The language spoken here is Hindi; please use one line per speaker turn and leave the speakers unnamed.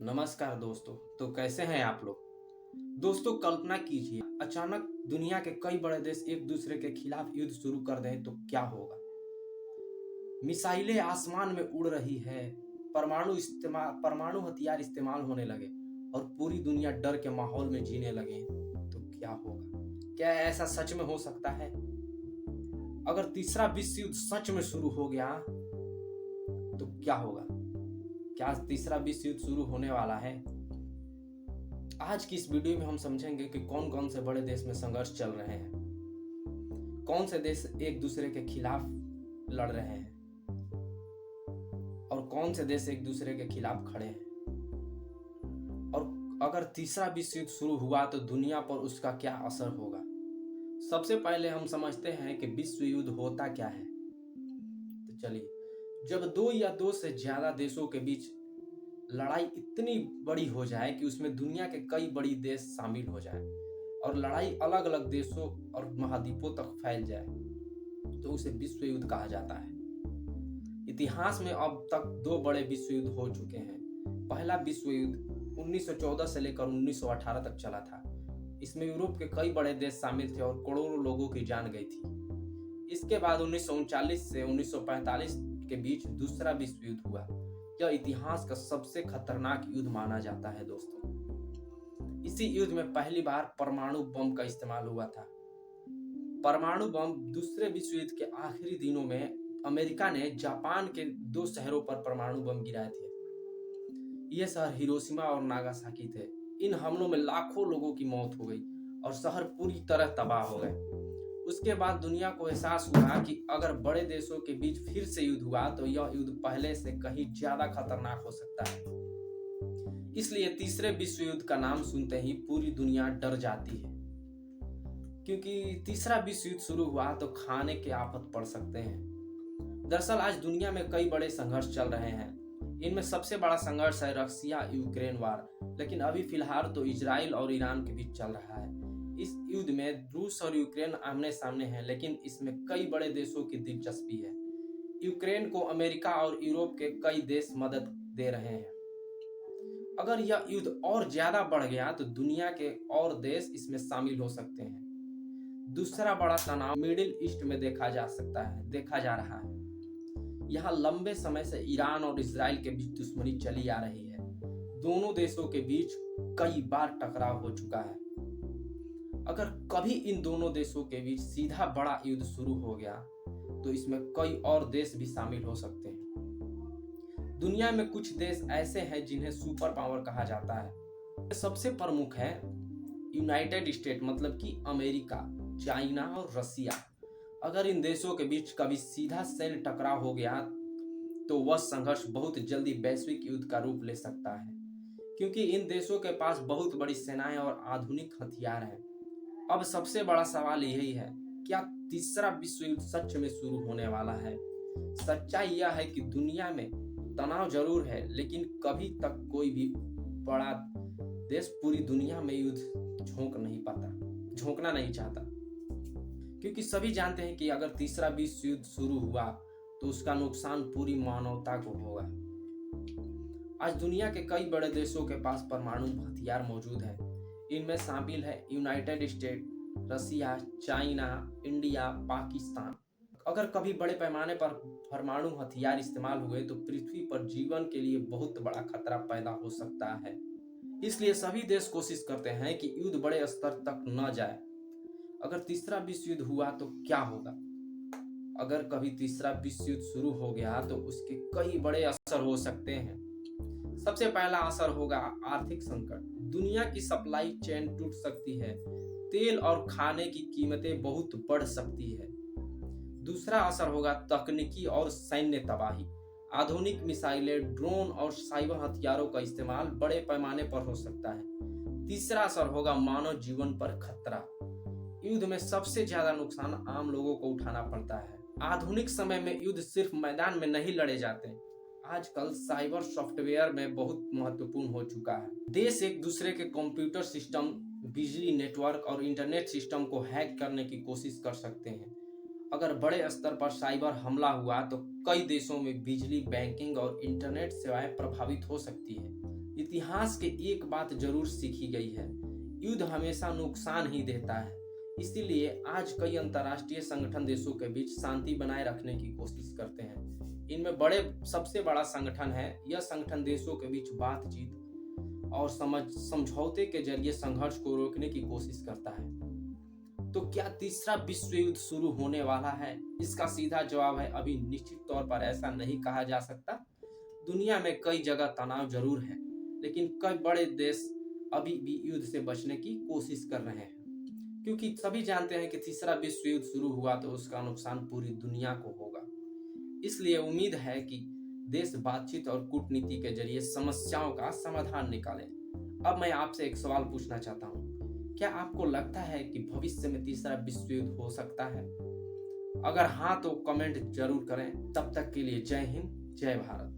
नमस्कार दोस्तों। तो कैसे हैं आप लोग। दोस्तों, कल्पना कीजिए अचानक दुनिया के कई बड़े देश एक दूसरे के खिलाफ युद्ध शुरू कर दें तो क्या होगा। मिसाइलें आसमान में उड़ रही है, परमाणु हथियार इस्तेमाल होने लगे और पूरी दुनिया डर के माहौल में जीने लगे तो क्या होगा। क्या ऐसा सच में हो सकता है। अगर तीसरा विश्व युद्ध सच में शुरू हो गया तो क्या होगा। क्या तीसरा विश्व युद्ध शुरू होने वाला है। आज की इस वीडियो में हम समझेंगे कि कौन कौन से बड़े देश में संघर्ष चल रहे हैं, कौन से देश एक दूसरे के खिलाफ लड़ रहे हैं और कौन से देश एक दूसरे के खिलाफ खड़े हैं। और अगर तीसरा विश्व युद्ध शुरू हुआ तो दुनिया पर उसका क्या असर होगा। सबसे पहले हम समझते हैं कि विश्व युद्ध होता क्या है। तो चलिए, जब दो या दो से ज्यादा देशों के बीच लड़ाई इतनी बड़ी हो जाए कि उसमें दुनिया के कई बड़ी देश शामिल हो जाए और लड़ाई अलग अलग देशों और महाद्वीपों तक फैल जाए तो उसे विश्व युद्ध कहा जाता है। इतिहास में अब तक दो बड़े विश्व युद्ध हो चुके हैं। पहला विश्व युद्ध 1914 से लेकर 1918 तक चला था। इसमें यूरोप के कई बड़े देश शामिल थे और करोड़ों लोगों की जान गई थी। इसके बाद 1939 से 1945 के बीच दूसरा विश्व युद्ध हुआ। यह इतिहास का सबसे खतरनाक युद्ध माना जाता है दोस्तों। इसी युद्ध में पहली बार परमाणु बम का इस्तेमाल हुआ था। परमाणु बम दूसरे विश्व युद्ध के आखिरी दिनों में अमेरिका ने जापान के दो शहरों पर परमाणु बम गिराए थे। ये शहर हिरोशिमा और नागासाकी थे। इन हमलों में लाखों लोगों की मौत हो गई और शहर पूरी तरह तबाह हो गए। उसके बाद दुनिया को एहसास हुआ कि अगर बड़े देशों के बीच फिर से युद्ध हुआ तो यह युद्ध पहले से कहीं ज्यादा खतरनाक हो सकता है। इसलिए तीसरे विश्व युद्ध का नाम सुनते ही पूरी दुनिया डर जाती है, क्योंकि तीसरा विश्व युद्ध शुरू हुआ तो खाने के आफत पड़ सकते हैं। दरअसल आज दुनिया में कई बड़े संघर्ष चल रहे हैं। इनमें सबसे बड़ा संघर्ष है रशिया यूक्रेन वार, लेकिन अभी फिलहाल तो इजराइल और ईरान के बीच चल रहा है। इस युद्ध में रूस और यूक्रेन आमने सामने हैं, लेकिन इसमें कई बड़े देशों की दिलचस्पी है। यूक्रेन को अमेरिका और यूरोप के कई देश मदद दे रहे हैं। अगर यह युद्ध और ज्यादा बढ़ गया तो दुनिया के और देश इसमें शामिल हो सकते हैं। दूसरा बड़ा तनाव मिडिल ईस्ट में देखा जा रहा है। यहाँ लंबे समय से ईरान और इजराइल के बीच दुश्मनी चली आ रही है। दोनों देशों के बीच कई बार टकराव हो चुका है। अगर कभी इन दोनों देशों के बीच सीधा बड़ा युद्ध शुरू हो गया तो इसमें कई और देश भी शामिल हो सकते हैं। दुनिया में कुछ देश ऐसे हैं जिन्हें सुपर पावर कहा जाता है। सबसे प्रमुख है यूनाइटेड स्टेट, मतलब कि अमेरिका, चाइना और रसिया। अगर इन देशों के बीच कभी सीधा सैन्य टकराव हो गया तो वह संघर्ष बहुत जल्दी वैश्विक युद्ध का रूप ले सकता है, क्योंकि इन देशों के पास बहुत बड़ी सेनाएं और आधुनिक हथियार हैं। अब सबसे बड़ा सवाल यही है, क्या तीसरा विश्व युद्ध सच में शुरू होने वाला है। सच्चाई यह है कि दुनिया में तनाव जरूर है, लेकिन कभी तक कोई भी बड़ा देश पूरी दुनिया में युद्ध झोंकना नहीं चाहता, क्योंकि सभी जानते हैं कि अगर तीसरा विश्व युद्ध शुरू हुआ तो उसका नुकसान पूरी मानवता को होगा। आज दुनिया के कई बड़े देशों के पास परमाणु हथियार मौजूद हैं। इनमें शामिल है यूनाइटेड स्टेट, रसिया, चाइना, इंडिया, पाकिस्तान। अगर कभी बड़े पैमाने पर परमाणु हथियार इस्तेमाल हुए तो पृथ्वी पर जीवन के लिए बहुत बड़ा खतरा पैदा हो सकता है। इसलिए सभी देश कोशिश करते हैं कि युद्ध बड़े स्तर तक न जाए। अगर तीसरा विश्व युद्ध हुआ तो क्या होगा। अगर कभी तीसरा विश्व युद्ध शुरू हो गया तो उसके कई बड़े असर हो सकते हैं। सबसे पहला असर होगा आर्थिक संकट। दुनिया की सप्लाई चेन टूट सकती है। तेल और खाने की कीमतें बहुत बढ़ सकती है। दूसरा असर होगा तकनीकी और सैन्य तबाही। आधुनिक मिसाइलें, ड्रोन और साइबर हथियारों का इस्तेमाल बड़े पैमाने पर हो सकता है। तीसरा असर होगा मानव जीवन पर खतरा। युद्ध में सबसे ज्यादा नुकसान आम लोगों को उठाना पड़ता है। आधुनिक समय में युद्ध सिर्फ मैदान में नहीं लड़े जाते, आजकल साइबर सॉफ्टवेयर में बहुत महत्वपूर्ण हो चुका है। देश एक दूसरे के कंप्यूटर सिस्टम, बिजली नेटवर्क और इंटरनेट सिस्टम को हैक करने की कोशिश कर सकते हैं। अगर बड़े स्तर पर साइबर हमला हुआ तो कई देशों में बिजली, बैंकिंग और इंटरनेट सेवाएं प्रभावित हो सकती है। इतिहास के एक बात जरूर सीखी गई है, युद्ध हमेशा नुकसान ही देता है। इसीलिए आज कई अंतर्राष्ट्रीय संगठन देशों के बीच शांति बनाए रखने की कोशिश करते हैं। इनमें सबसे बड़ा संगठन है, यह संगठन देशों के बीच बातचीत और समझौते के जरिए संघर्ष को रोकने की कोशिश करता है। तो क्या तीसरा विश्व युद्ध शुरू होने वाला है? इसका सीधा जवाब है अभी निश्चित तौर पर ऐसा नहीं कहा जा सकता। दुनिया में कई जगह तनाव जरूर है, लेकिन कई बड़े देश अभी भी युद्ध से बचने की कोशिश कर रहे हैं, क्योंकि सभी जानते हैं कि तीसरा विश्व युद्ध शुरू हुआ तो उसका नुकसान पूरी दुनिया को होगा। इसलिए उम्मीद है कि देश बातचीत और कूटनीति के जरिए समस्याओं का समाधान निकालें। अब मैं आपसे एक सवाल पूछना चाहता हूँ, क्या आपको लगता है कि भविष्य में तीसरा विश्व युद्ध हो सकता है? अगर हाँ तो कमेंट जरूर करें। तब तक के लिए जय हिंद, जय भारत।